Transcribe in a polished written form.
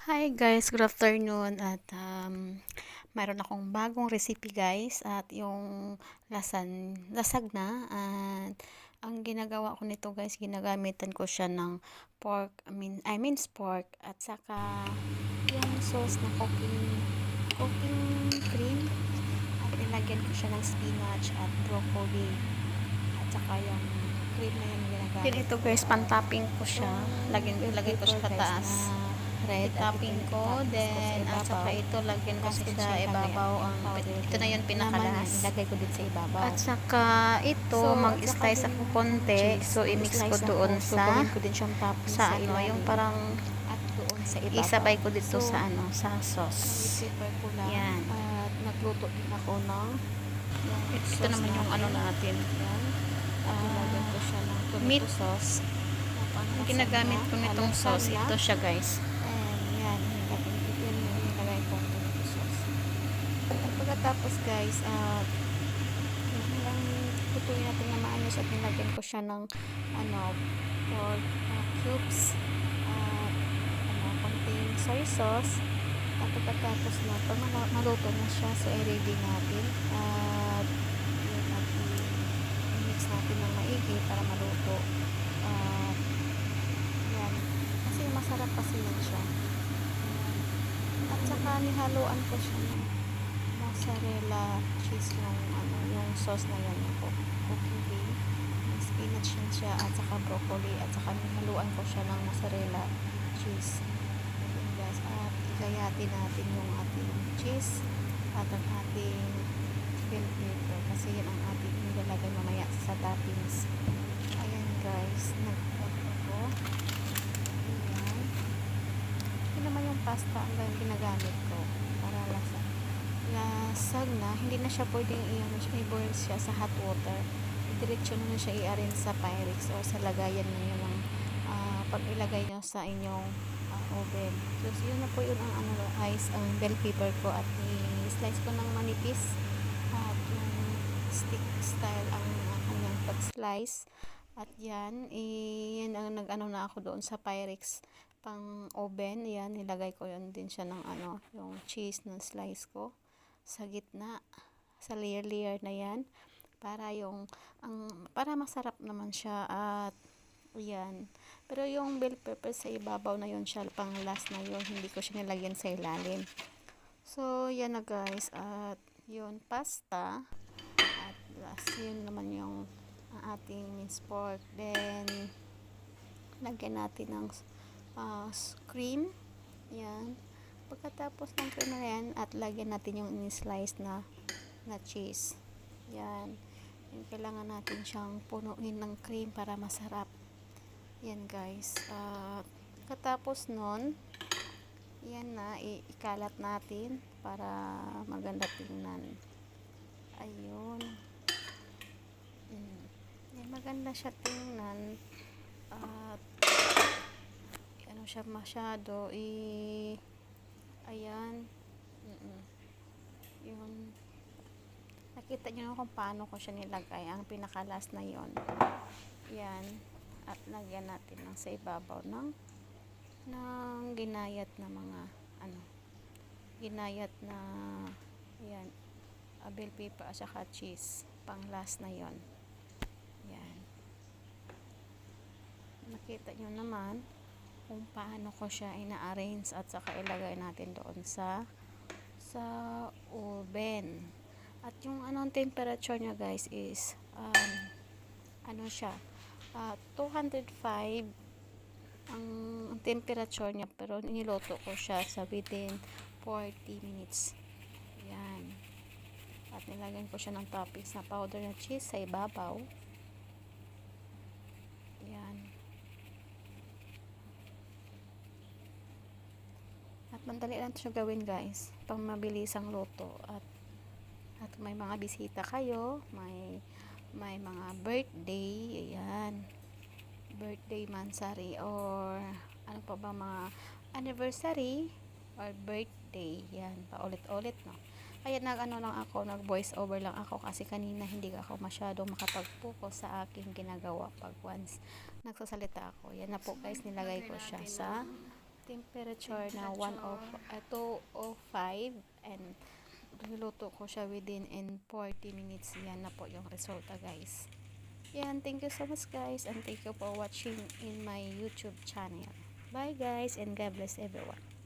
Hi guys, good afternoon at mayroon akong bagong recipe guys at yung lasagna at ang ginagawa ko nito guys, ginagamitan ko siya ng pork, I mean pork at saka yung sauce na cooking cream at nilagyan ko siya ng spinach at broccoli at saka yung cream na yung ginagamit. Then ito guys, pan-topping ko siya. Lagyan ko siya sa taas. Red Topping ko, then at saka ito lagyan ko sa ibabaw ito na yung pinakalas. Ilagay ko din sa ibabaw. At saka ito mag-slice ako konti, so i-mix ko doon sa ko din siyang topping sa ano, yung parang at doon sa ibabaw. isabay ko dito sa ano, sa sauce. I-prepare ko lang. Yan. At nagluto din ako ng Ito naman yung ano natin. Yan. At nilagyan ko siya ng tomato meat sauce. Ang ginagamit ko nitong sauce, ito siya guys. Yan yung nilagay ko tomato sauce. At pagkatapos guys, hanggang tutuin natin na maayos at nilagyan ko siya ng pork cubes at konting soy sauce. At pagkatapos na, pag maluto na siya, so i-ready natin at yun, at i-mix natin ng maigi para maluto. Yan, kasi masarap kasi yan siya. At saka nihaluan ko siya ng mozzarella cheese yung sauce na yan, yung cooking cream. May spinach yan siya at saka broccoli at saka nihaluan ko siya ng mozzarella cheese. Ayan guys, at igayati natin yung ating cheese at ang ating bell pepper kasi yan ang ating nilalagay mamaya sa toppings. Ayan guys, nagpapag ko. Ayan. Ito naman yung pasta ang ginagamit ko para lasagna. Hindi na siya pwedeng i-boil siya sa hot water. Diretso na siya i-arrange sa Pyrex o sa lagayan na yun ng pag ilagay nyo sa inyong oven. So yun na po yun ang ang bell pepper ko at i-slice ko ng manipis at yung stick style ang kanyang pag-slice. At yan, yan ang nag-ano na ako doon sa Pyrex pang oven. Yan, nilagay ko yun din siya ng yung cheese na slice ko sa gitna, sa layer na yan para para masarap naman siya at yan. Pero yung bell pepper sa ibabaw na yun siya, pang last na yun, hindi ko siya nilagyan sa ilalim. So yan na guys, at yun pasta at last yun naman yung ating minced pork. Then lagyan natin ng cream. Yan. Pagkatapos ng cream na yan, at lagyan natin yung in-slice na cheese. Yan. Yung kailangan natin siyang punuin ng cream para masarap. Yan guys. Katapos nun, yan na, ikalat natin para maganda tingnan. Ayun. Yan, maganda siya tingnan. At ano siya masyado ayan. Yun. Nakita nyo kung paano ko siya nilagay. Ang pinakalas na yon. Yan. At lagyan natin ng sa ibabaw ng ginayat na mga ginayat na yan, bell pepper at saka cheese. Pang last na yon. Yan. Nakita nyo naman kung paano ko siya ina-arrange at saka ilagay natin doon sa oven. At yung temperature niya guys is siya 205 ang temperature niya, pero niloto ko siya sa within 40 minutes. Yan. At nilagyan ko siya ng toppings na powder na cheese sa ibabaw. Yan. At mandali lang siya gawin guys, pang mabilisang luto. At may mga bisita kayo, may mga birthday, ayan, birthday mansari or ano pa ba, mga anniversary or birthday, yan, paulit-ulit no. Kaya nag voice over lang ako kasi kanina hindi ako masyadong makapag-focus sa aking ginagawa pag once nagsasalita ako. Yan na po guys, nilagay ko siya sa temperature na 205 and niluto ko siya within 40 minutes. Yan na po yung resulta guys. Yan, thank you so much guys and thank you for watching in my YouTube channel. Bye guys and God bless everyone.